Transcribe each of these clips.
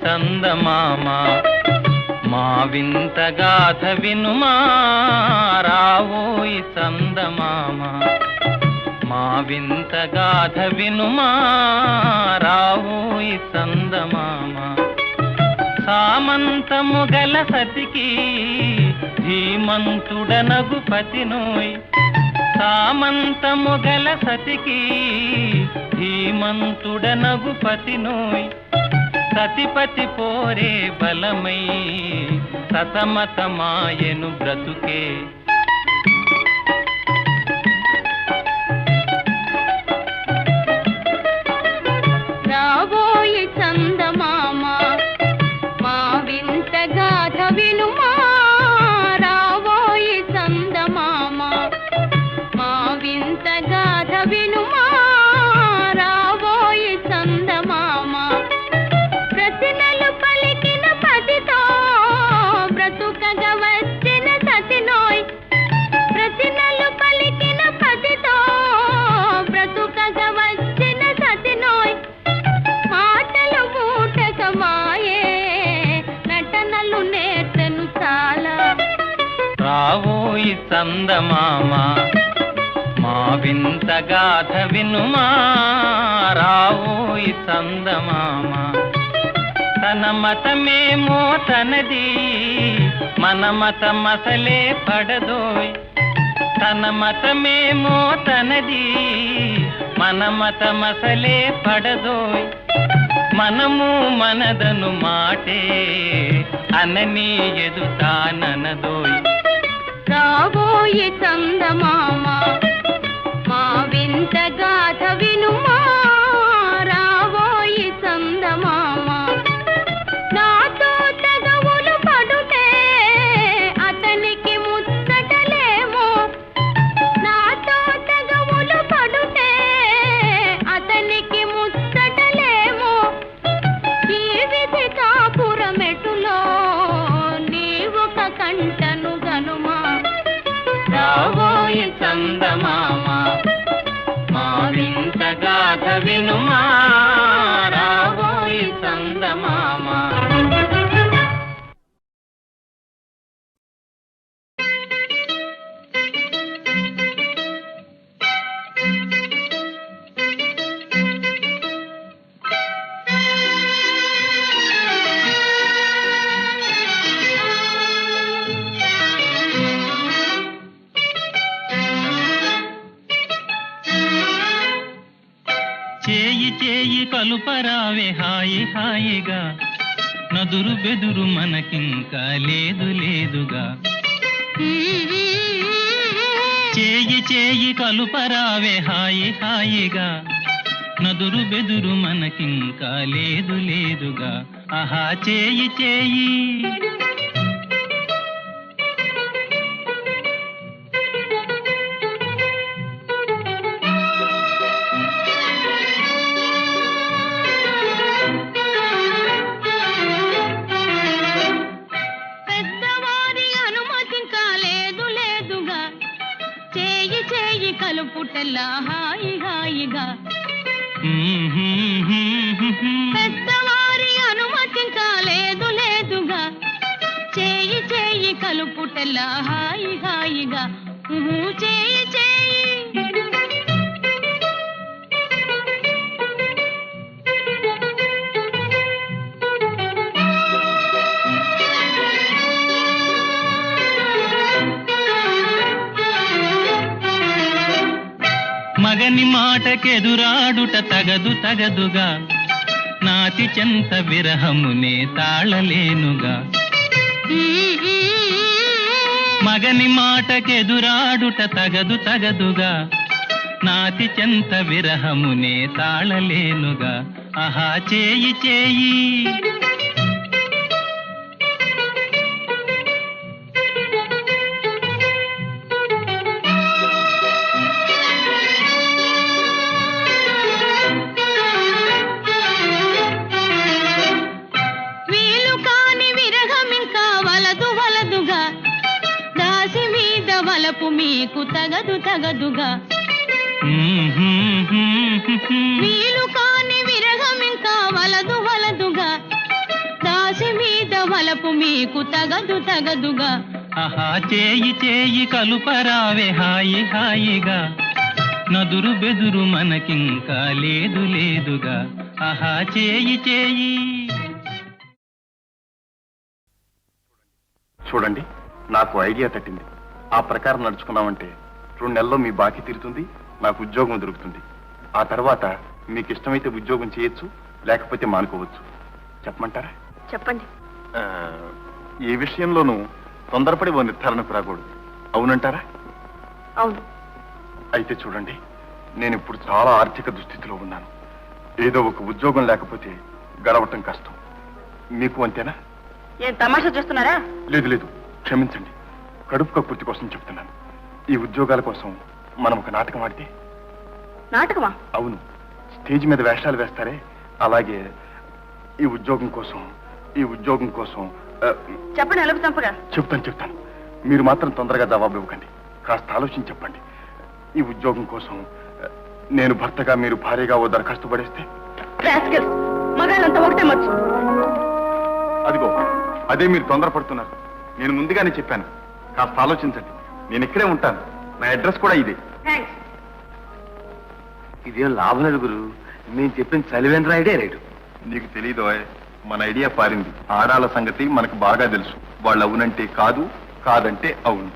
చందమామ మా వింత గాథ వినుమా రావోయి చందమామ మా వింత గాథ వినుమా రావోయి చందమామ సామంతము గల సతికి ధీమంతుడనగు పతినోయ్ సామంతము గల సతికి ధీమంతుడనగు పతినోయ్ సతిపతి పోరే బలమై సతమతమాయను బ్రతుకే రావోయి చందమామ మా వింత గాథ వినుమా రావోయి చందమామ మా వింత గాథ వినుమా రావోయి చందమామ ప్రతినలు పలికిన పతితో బ్రతుకగా వచ్చిన సతినోయ్ ప్రతినలు పలికిన పతితో బ్రతుకగా వచ్చిన సతినోయ్ మాటలు మూటకమాయే నటనలు నేర్చెను చాలా రావోయి చందమామ మా వింత గాథ వినుమా రావోయి చందమామ తన మతమేమో తనది మన మతమసలే పడదోయ్ తన మతమేమో తనది మన మతమసలే పడదోయ్ మనము మనదను మాటే అనని ఎదుతాననదోయ్ రావోయి చందమామ మా వింత గాథ వినుమా రావోయి చందమామ నాతో తగవులు పడుతే అతనికి ముచ్చటలేమో నాతో తగవులు పడుతే అతనికి ముచ్చటలేమో ఈ విధి కాపురమెటులో నీవొక కంటను గనుమా రావోయి చందమామ మా వింత గాథ వినుమా రావోయి చందమామ చేయి చేయి కలుపరావే హాయి హాయిగా నదురు బెదురు మనకింకా లేదు లేదుగా చేయి చేయి కలుపరావే హాయి హాయిగా నదురు బెదురు మనకింకా లేదు లేదుగా ఆహా చేయి చేయి పెద్దవారి అనుమతింకా లేదు లేదుగా చేయి చేయి కలుపుటల్లా హాయి హాయిగా పెద్దవారి అనుమతింకా లేదు లేదుగా చేయి చేయి కలుపుటల్లా హాయి హాయిగా చేయి చేయి మగని మాటకెదురాడుట తగదు తగదుగా నాతి చెంత విరహమునే తాళలేనుగా మగని మాటకెదురాడుట తగదు తగదుగా నాతి చెంత విరహమునే తాళలేనుగా ఆహా చేయి చేయి మీకు తగదు తగదుగా వీలు కాని విరహం ఇంకా వలదు వలదుగా నీకు తగదు తగదుగా. ఆహా చేయి చేయి కలుపరావే హాయి హాయిగా, నదురు బెదురు మనకింకా లేదు లేదుగా. ఆహా చేయి చేయి. చూడండి, నాకు ఐడియా తట్టింది. ఆ ప్రకారం నడుచుకున్నామంటే 2 నెలల్లో మీ బాకీ తీరుతుంది, నాకు ఉద్యోగం దొరుకుతుంది. ఆ తర్వాత మీకు ఇష్టమైతే ఉద్యోగం చేయొచ్చు, లేకపోతే మానుకోవచ్చు. చెప్పమంటారా? చెప్పండి. ఏ విషయంలోనూ తొందరపడి ఓ నిర్ధారణకు రాకూడదు. అవునంటారా? అవును. అయితే చూడండి, నేను ఇప్పుడు చాలా ఆర్థిక దుస్థితిలో ఉన్నాను. ఏదో ఒక ఉద్యోగం లేకపోతే గడవటం కష్టం. మీకు అంతేనా? ఏం తమాషా చేస్తున్నారా? లేదు లేదు, క్షమించండి. కడుపు కక్కుర్తి కోసం చెప్తున్నాను. ఈ ఉద్యోగాల కోసం మనం ఒక నాటకం ఆడితే. నాటకమా? అవును, స్టేజ్ మీద వేషాలు వేస్తారే, అలాగే ఈ ఉద్యోగం కోసం చెప్పండి. అలుపు చంపగా చెప్తాను. మీరు మాత్రం తొందరగా జవాబు ఇవ్వకండి. కాస్త ఆలోచించి చెప్పండి. ఈ ఉద్యోగం కోసం నేను భర్తగా, మీరు భార్యగా ఓ దరఖాస్తు పడేస్తే. మగాళ్ళంతా ఒకటే మచ్చు. అదిగో, అదే మీరు తొందరపడుతున్నారు. నేను ముందుగానే చెప్పాను, కాస్త ఆలోచించండి. నేను ఇక్కడే ఉంటాను. నా అడ్రస్ కూడా ఇదే. ఇదేం లాభం లేదు గురు, నేను చెప్పిన చలివేంద్ర ఐడియా రేటు. నీకు తెలీదు, మన ఐడియా పారింది. ఆడాల సంగతి మనకు బాగా తెలుసు. వాళ్ళు అవునంటే కాదు, కాదంటే అవును.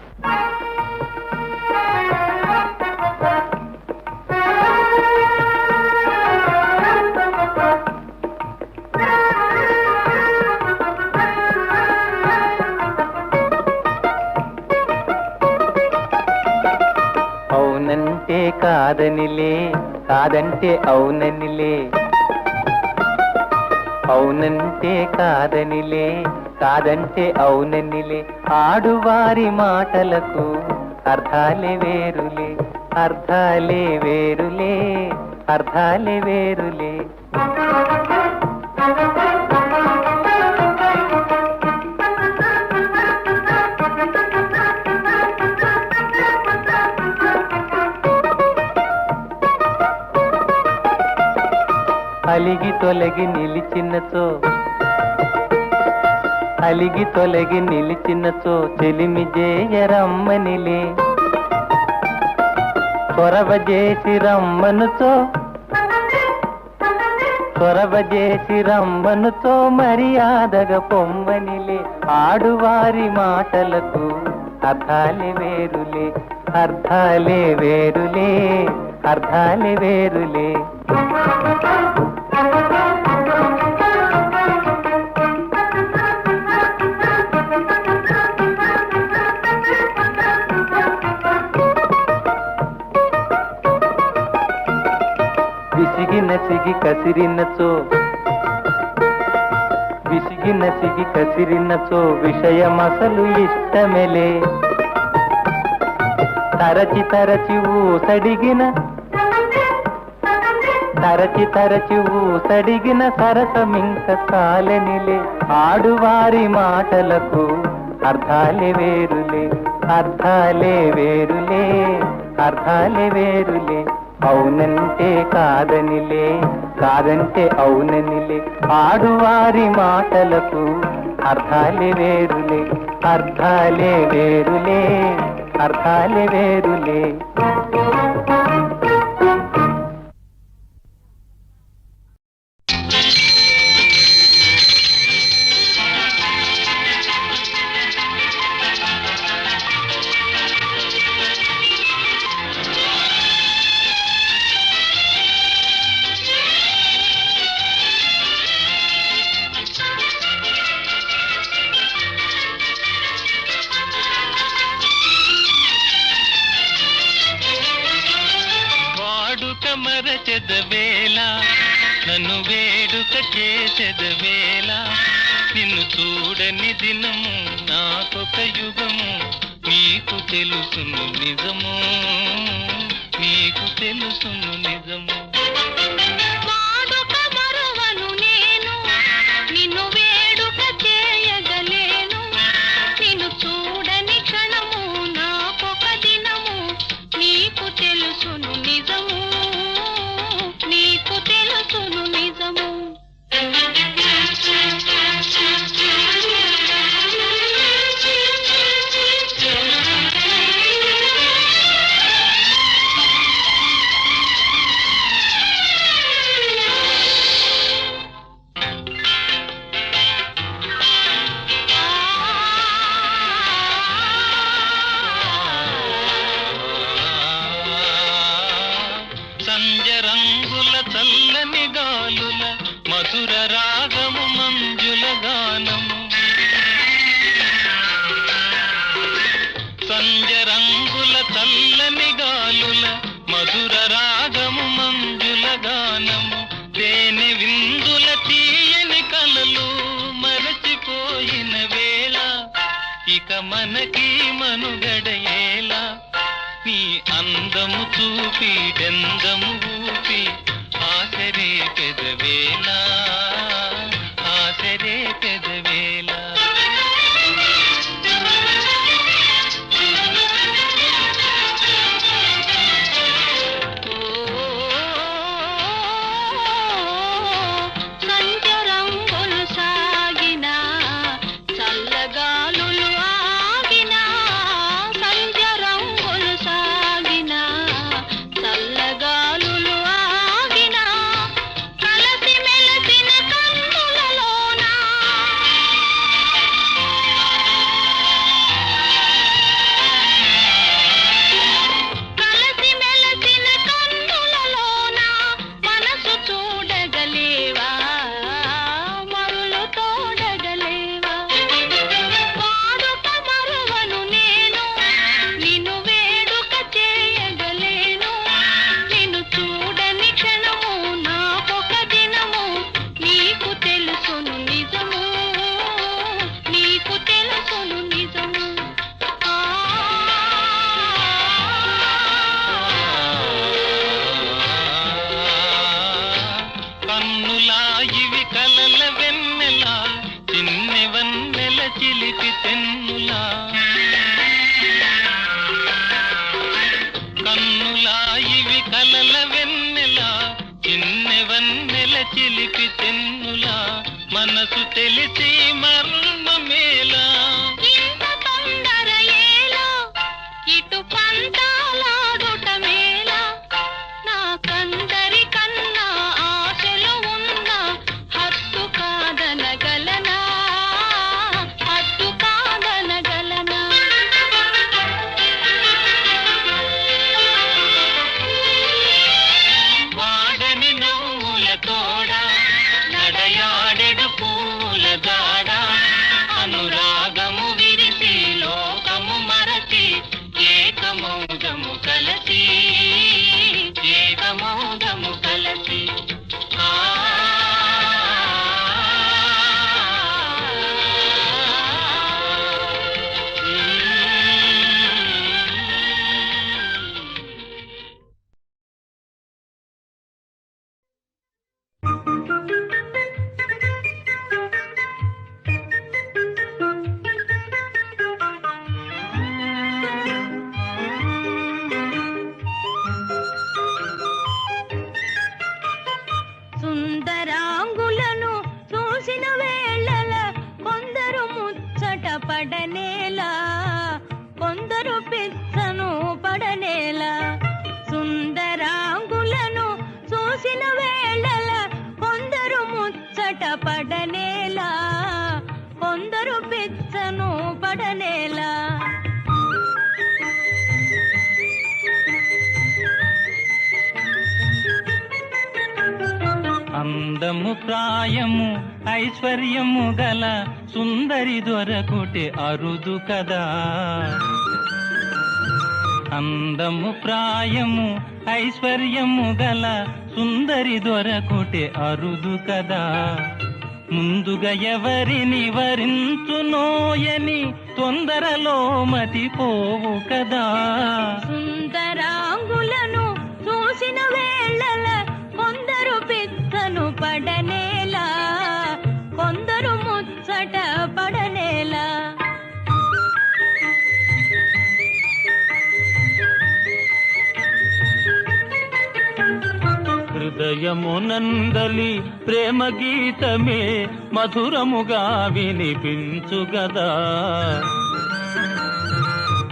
అవునంటే కాదనిలే, కాదంటే అవుననిలే. అవునంటే కాదనిలే, కాదంటే అవుననిలే. ఆడువారి మాటలకు అర్థాలే వేరులే, అర్థాలే వేరులే, అర్థాలే వేరులే. అలిగి తొలగి నిలిచినచో చెలిమి జేయరమ్మనిలే. చొరవ చేసి రమ్మనుతో మర్యాదగా పొమ్మనిలే. ఆడువారి మాటలకు అర్థాలే వేరులే, అర్థాలే వేరులే, అర్థాలే వేరులే. విసిగి నసిగి కసిరినచో విషయమసలు ఇష్టమెలే. తరచి ఊసడిగిన సరసమింక కాలనిలే. ఆడువారి మాటలకు అర్థాలే వేరులే, అర్థాలే వేరులే, అర్థాలే వేరులే. అవునంటే కాదనిలే, కాదంటే అవుననిలే. ఆడువారి మాటలకు అర్థాలే వేరులే, అర్థాలే వేరులే, అర్థాలే వేరులే. మరచెదవేళ నన్ను వేడుక చేసెదవేళ. నిన్ను చూడని దినము నాకొక యుగము. నీకు తెలుసును నిజము, నీకు తెలుసును నిజము. రంగుల చల్లని గాలుల మధుర రాగము మంజుల గానము సంజ రంగుల చల్లని గాలుల మధుర రాగము మంజుల గానము తేనె విందుల తీయని కలలు మరచిపోయిన వేళ ఇక మనకి మనుగడయేలా నీ అందము చూపి డెందము ఊపి ఆసరే పెదవేళ ఆసరే పెదవేళ చిలిపి తెన్నులా కన్నులా ఇవి కలల వెన్నెలా చిన్నెవన్నెల చిలిపి తెన్నులా మనసు తెలిసి మర్మమేలా ఇంత తొందర ఏలా ఇటు పంతాలాడుట మేలా నాకందరి కన్నా ఆశలు ఉన్న హత్తు కాదనగలనా అనురాగము విరిసి లోకము మరచి ఏకమౌదము కలసి ఏకమౌదము కలసి సుందరాంగులను చూసిన వేళల కొందరు ముచ్చట పడనేలా కొందరు పిచ్చను పడనేలా సుందరాంగులను చూసిన వేళల కొందరు ముచ్చట పడనేలా కొందరు పిచ్చను పడనేలా అందము ప్రాయము ఐశ్వర్యము గల సుందరి దొరకుటే అరుదు కదా అందము ప్రాయము ఐశ్వర్యము గల సుందరి దొరకుటే అరుదు కదా ముందుగా ఎవరిని వరించునోయని తొందరలో మతిపోవు కదా సుందరాంగులను చూసిన వేళల కొందరు పిచ్చను పడనేలా కొందరు ముచ్చట పడనేలా హృదయమునందలి ప్రేమ గీతమే మధురముగా వినిపించు గదా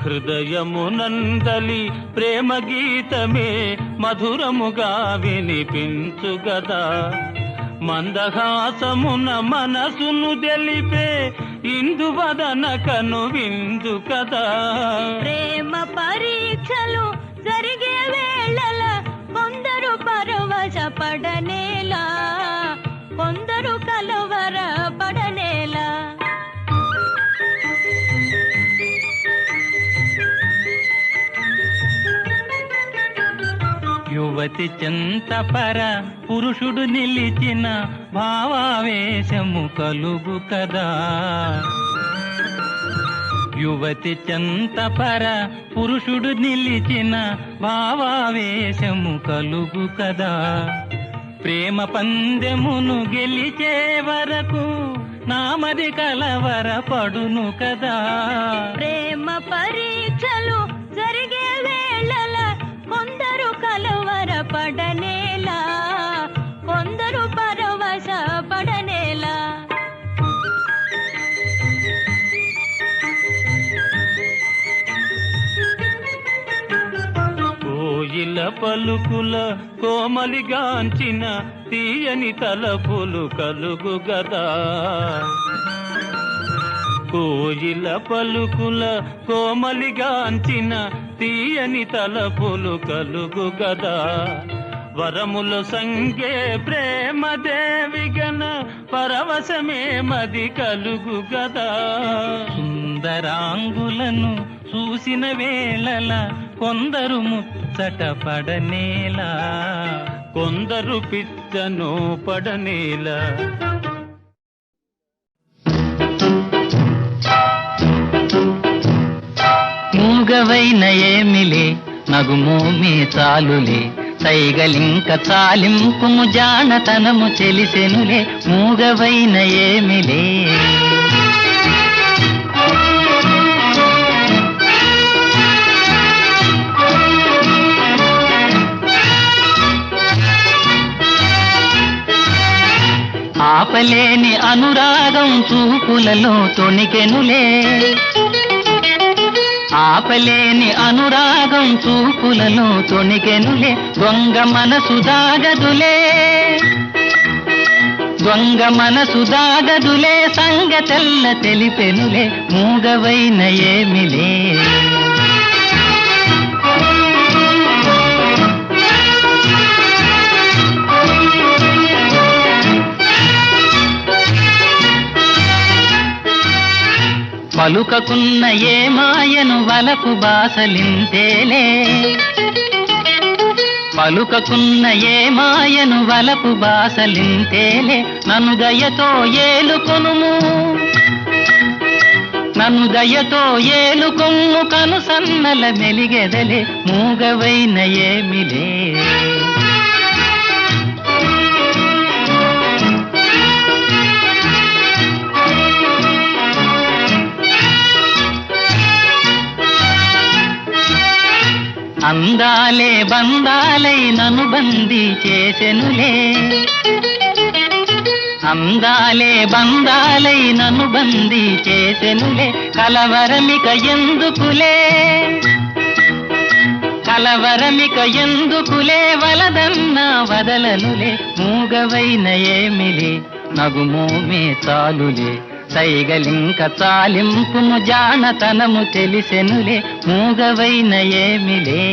హృదయమునందలి ప్రేమ గీతమే మధురముగా వినిపించు గదా మందహాసమున మనసును తెలిపే ఇందువదన కను విందు కదా ప్రేమ పరీక్షలు జరిగే వేళల కొందరు పర్వ పరవశపడనేలా కొందరు కలవర పడనేలా యువతి చెంతపర పురుషుడు నిలిచిన భావావేశము కలుగు కదా. యువతి చెంతపర పురుషుడు నిలిచిన భావావేశము కలుగు కదా. ప్రేమ పందెమును గెలిచే వరకు నామది కలవర పడును కదా. ప్రేమ పరీక్షలు జరిగే వేళల కొందరు కలవర పడనేలా కొందరు పరవశ పడనేలా కోయిల పలుకుల కోమలిగాంచిన తీయని తలపులు కలుగు గదా. కోయిల పలుకుల కోమలిగాంచిన తీయని తలపులు కలుగు గదా. వరములు సంగే ప్రేమ దేవిగన పరవశమే మది కలుగు గదా. సుందరాంగులను చూసిన వేళల కొందరు ముచ్చట పడనేలా కొందరు పిచ్చను పడనేలా. మూగవైన ఏమిలే నగుమోమే చాలులే సైగలింక చాలింపుము జానతనము చెలిసెనులే. మూగవైన ఏమిలే ఆపలేని అనురాగం చూపులలో తొణికెనులే. ఆపలేని అనురాగం చూపులలో తొణికెనులే. దొంగ మనసు దాగదులే దొంగ మనసు దాగదులే సంగతెల్ల తెలిపెనులే. మూగవైన ఏమిలే పలుకకున్న ఏ మాయను వలకు బాసలింతేలే. పలుకకున్న ఏ మాయను వలకు బాసలింతేలే. నన్ను దయతో ఏలుకొనుము నన్ను దయతో ఏలుకొమ్ము కను సన్నల మెలిగెదలే. మూగవైన ఏమిలే అందాలే బందాలై నన్ను బందీ చేసెనులే. అందాలే బందాలై నన్ను బందీ చేసెనులే. కలవరమిక ఎందుకులే కలవరమిక ఎందుకులే వలదన్నా వదలనులే. మూగవైన ఏమిలే నగుమోమే చాలులే సైగలింక చాలింపుము జానతనము తెలిసెనులే. మూగవైన ఏమిలే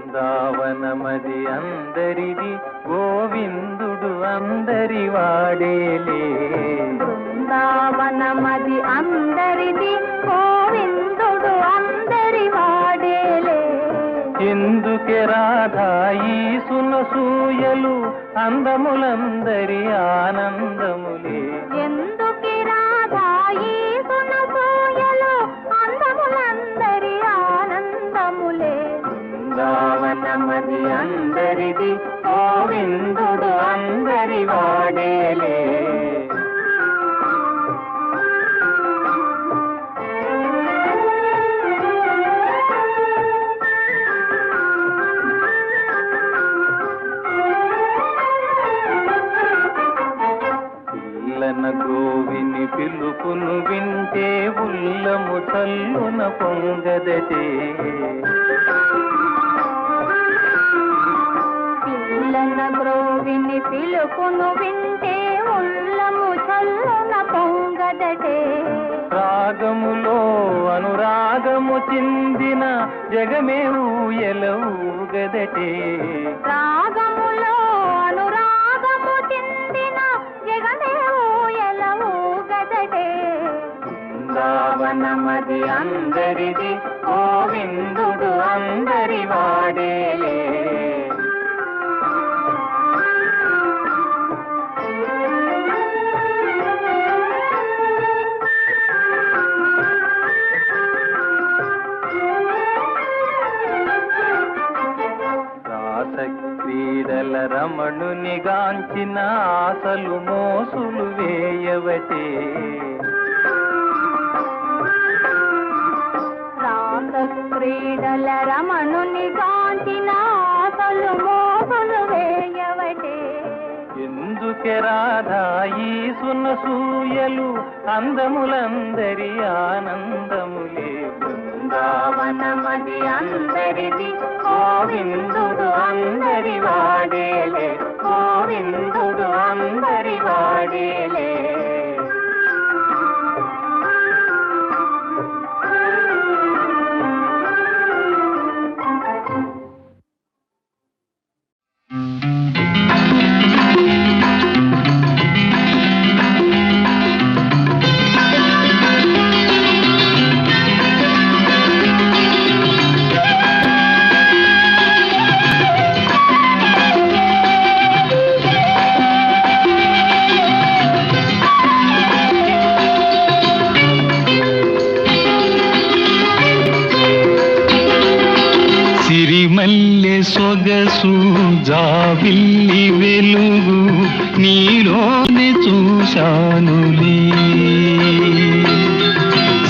బృందావనమది అందరిది గోవిందుడు అందరి వాడేలే. బృందావనమది అందరిది గోవిందుడు అందరి వాడేలే. ఎందుకే రాధాయి సునసూయలు అందములందరి ఆనందములే. ఎందుకి రాధాయి సునసూయలు అందములందరి ఆనందములే. బృందావనమది అందరిది గోవిందుడు అందరి వాడేలే. పిల్లన గోవిని పిలుపును వింటే ఉల్లము చల్లున పొంగదటే. పిల్లన గ్రోవిని పిలుపును వింటే ఉల్లము చల్లున పొంగదటే. రాగములో అనురాగము చిందిన జగమే ఊయల ఊగదటే. రాగములో అనురాగము చిందిన జగమే ఊయల ఊగదటే. బృందావనమది అందరిది గోవిందుడు అందరి వాడేలే. క్రీడల రమణుని గాంచిన ఆశలు మోసులు వేయవటే. రాస క్రీడల రమణుని గాంచిన ఆశలు మోసులు వేయవటే. ఎందుకే రాధా ఈ సునసూయలు అందములందరి ఆనందములే. బృందావనమది అందరిది గోవిందుడు అందరి వాడేలే. గోవిందుడు అందరి వాడేలే. సిరిమల్లె సొగసు జాబిల్లి వెలుగు నీలోనే చూశానులే.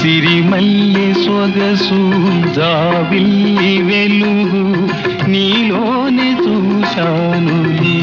సిరిమల్లె సొగసు జాబిల్లి వెలుగు నీలోనే చూశానులే.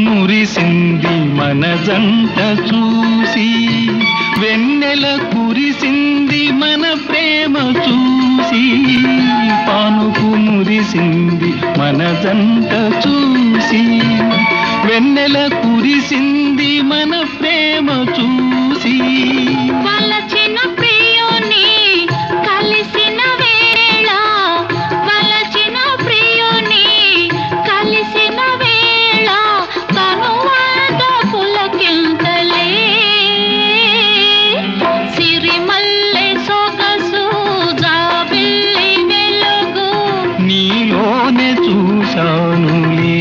మురిసింది మన జంట చూసి, వెన్నెల కురిసింది మన ప్రేమ చూసి. పానుపు మురిసింది మన జంట చూసి, వెన్నెల కురిసింది మన ప్రేమ చూసి. వలచిన ప్రియుని కలిసిన వేళ, వలచిన ప్రియుని కలిసిన వేళ, కనువాద పులకింతలే. సిరిమల్లె సొగసు జాబిల్లి వెలుగు నీలోనే చూశానులే.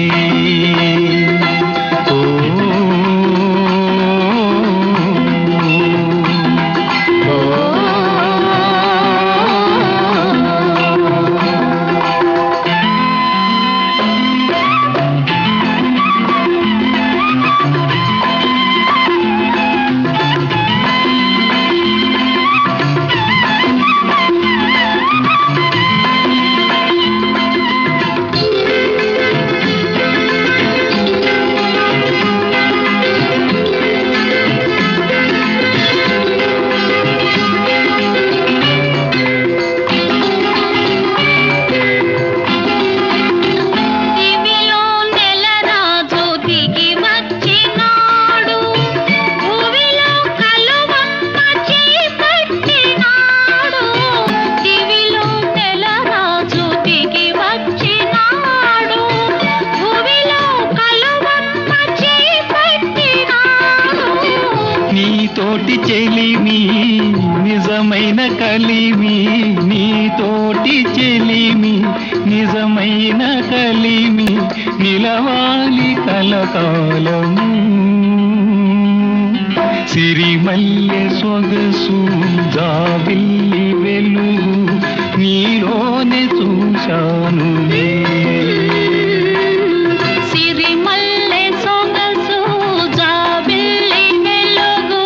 తోటి చెలిమి నిజమైన కలిమి, నీ తోటి చెలిమి నిజమైన కలిమి, నిలవాలి కలకాలము. సిరిమల్లె సొగసు జాబిల్లి వెలుగు, నీలోనే చూశాను. సిరిమల్లె సొగసు జాబిల్లి వెలుగు,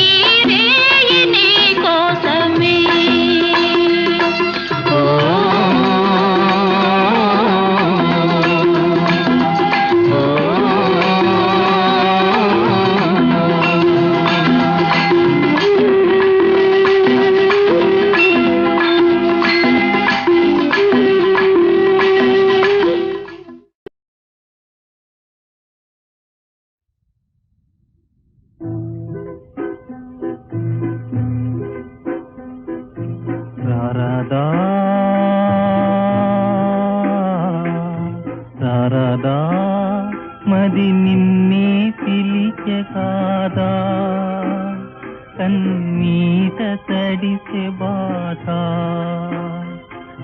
ఈ రేయి నీ కోసమే. రారాదా రారాదా మది నిన్నే పిలిచె కాదా, కన్నీట తడిసె బాధ,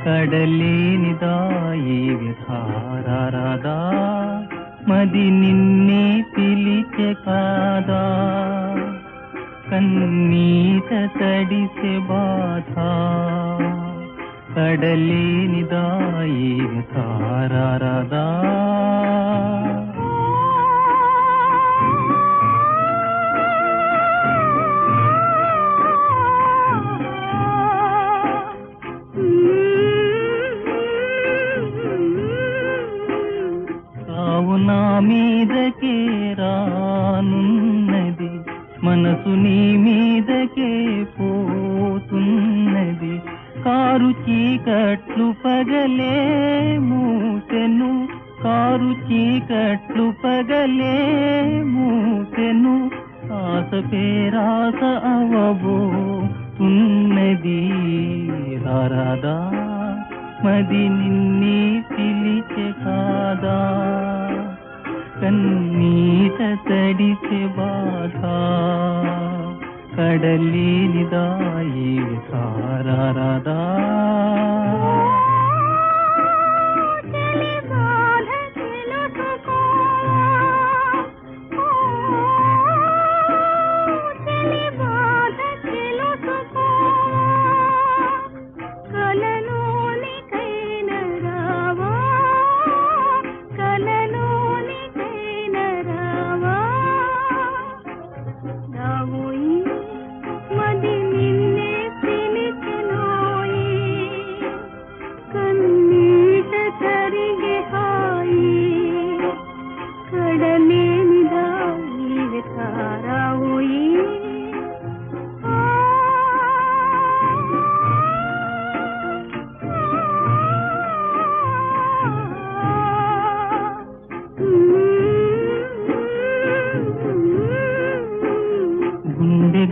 కడలేనిదాయి విధారారాదా మది నిన్నే పిలిచె కాదా, కన్నీట తడిసె బాధ, కడలేనిదాయి విధారారాదా. రావు నా మీదకే రానున్నది, మనసు నీ మీదకే పోతున్నది, కారు చీకట్లు పగలే మూసెను, కారు చీకట్లు పగలే మూసెను, ఆశ పేరాస అవబోతున్నది. రారాదా మది నిన్నే పిలిచె కాదా, కన్నీట తడిసె బాధ, కడలేనిదాయి విధారారాదా.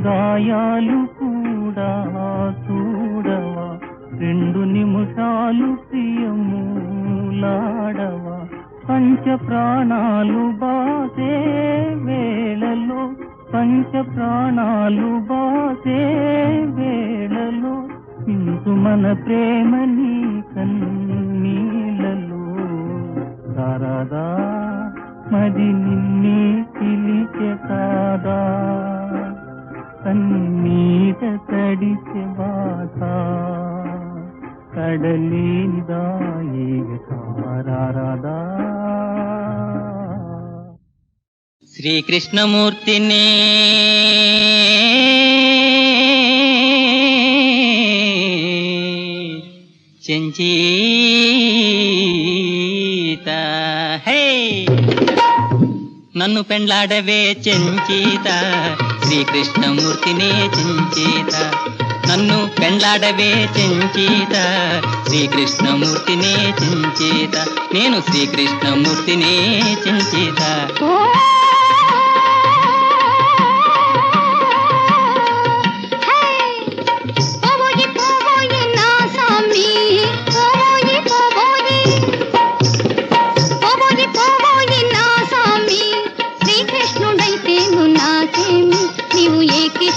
గాయాలు కూడా చూడవా, 2 నిమిషాలు ప్రియములాడవా, పంచ ప్రాణాలు బాసే వేళలో, పంచ ప్రాణాలు బాసే వేళలో, ఇందు మన ప్రేమ నీ కన్నీళ్ళలో. రారాదా మది నిన్నే పిలిచె కాదా, కన్నీట తడిసె బాధ, కడలేనిదాయి విధారారాదా. శ్రీకృష్ణమూర్తినే చెంచీత, హే నన్ను పెండ్లాడవే చెంచీత, శ్రీకృష్ణమూర్తినే చెంచీత, నన్ను పెండ్లాడవే చెంచీత, శ్రీకృష్ణమూర్తినే చెంచీత, నేను శ్రీకృష్ణమూర్తినే చెంచీత. నీవు ఏకి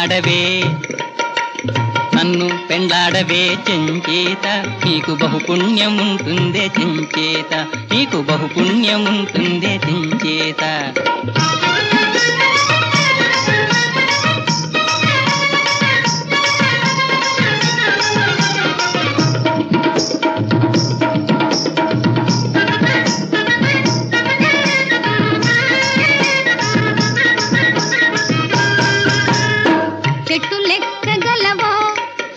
పెండ్లాడవే నన్ను పెండ్లాడవే చెంచేత నీకు బహుపుణ్యం ఉంటుందే చెంచేత నీకు బహుపుణ్యం ఉంటుందే చెంచేత చెట్టు లెక్కగలవా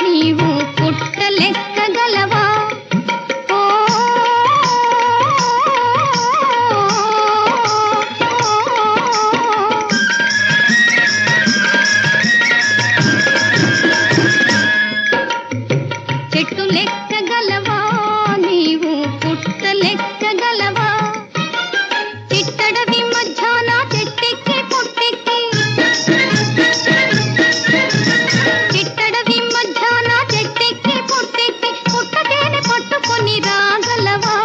నీవు పుట్ట లెక్కగలవా ఓ, చెట్టు లెక్కగలవా నీవు పుట్ట లెక్కగలవా చిట్టడవి మధ్యాహ్న చెట్టెక్కి పుట్టెక్కి చిట్టడవి మధ్యాహ్న చెట్టెక్కి పుట్టెక్కి పుట్టతేనె పట్టుకొని రాగలవా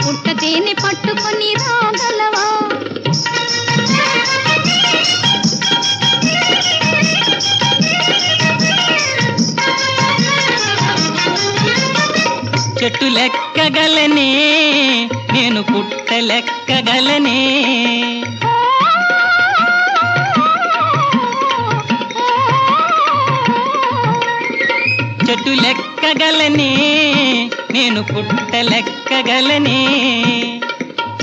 పుట్టతేనె పట్టుకొని రాగలవా చెట్టు లెక్కగలనే నేను పుట్ట లెక్కగలనే చెట్టు లెక్కగలనే నేను పుట్ట లెక్కగలనే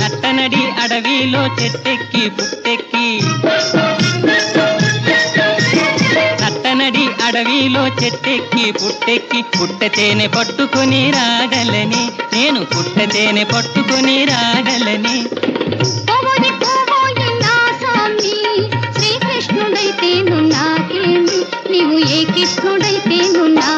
నట్టనడి అడవిలో చెట్టెక్కి పుట్టెక్కి నట్టనడి అడవిలో చెట్టెక్కి పుట్టెక్కి పుట్టతేనె పట్టుకొని రాగలని నేను పుట్టతేనె పట్టుకొని రాగలని పోవోయి పోవోయి నా స్వామి శ్రీకృష్ణుడైతేను నాకేమి నీవు ఏ కృష్ణుడైతేను నా